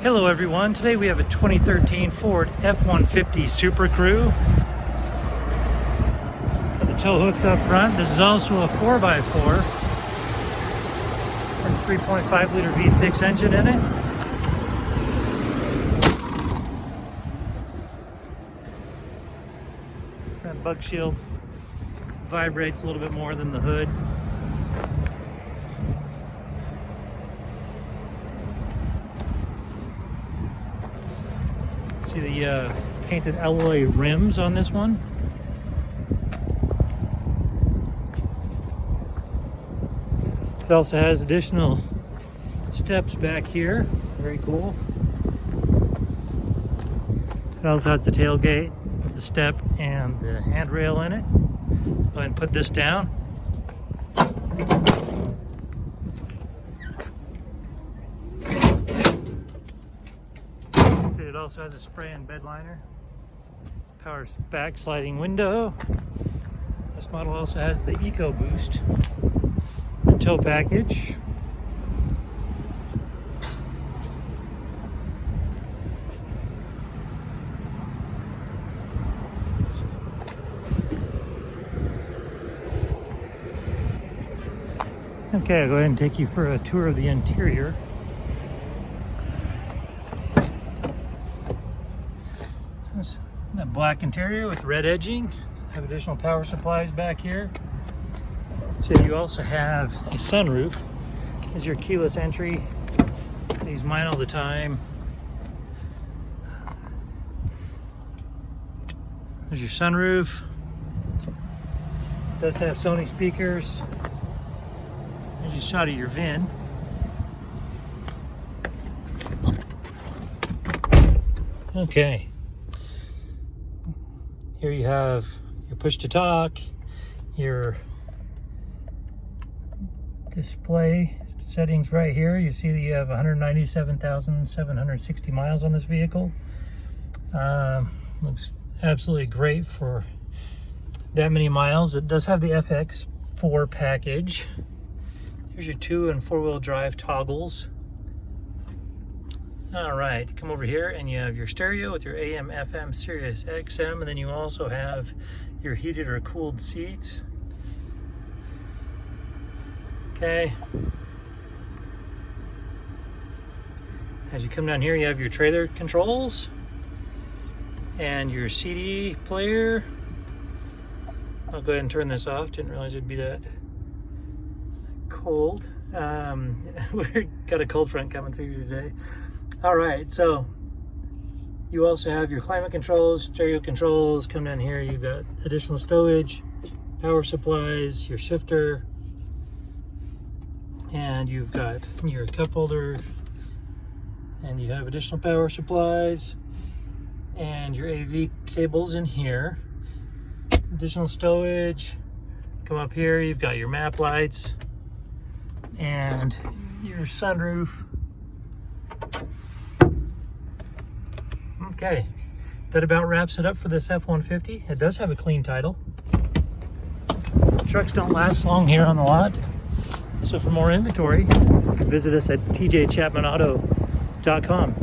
Hello everyone, today we have a 2013 Ford F-150 Supercrew. Got the tow hooks up front. This is also a 4x4. Has a 3.5 liter V6 engine in it. That bug shield vibrates a little bit more than the hood. See the painted alloy rims on this one. It also has additional steps back here. Very cool. It also has the tailgate with the step and the handrail in it. Go ahead and put this down. It also has a spray and bed liner, power back sliding window. This model also has the EcoBoost tow package. Okay, I'll go ahead and take you for a tour of the interior. That black interior with red edging. Have additional power supplies back here. So you also have a sunroof. There's your keyless entry. I use mine all the time. There's your sunroof. It does have Sony speakers. There's a shot of your VIN. Okay. Here you have your push to talk, your display settings right here. You see that you have 197,760 miles on this vehicle. Looks absolutely great for that many miles. It does have the FX4 package. Here's your 2- and 4-wheel drive toggles. All right, come over here and you have your stereo with your AM, FM, Sirius XM, and then you also have your heated or cooled seats. Okay. As you come down here, you have your trailer controls and your CD player. I'll go ahead and turn this off. Didn't realize it'd be that cold. We've got a cold front coming through today. All right, so you also have your climate controls, stereo controls. Come down here, you've got additional stowage, power supplies, your shifter, and you've got your cup holder, and you have additional power supplies, and your AV cables in here, additional stowage. Come up here, you've got your map lights, and your sunroof. Okay, that about wraps it up for this F-150. It does have a clean title. Trucks don't last long here on the lot. So for more inventory, visit us at tjchapmanauto.com.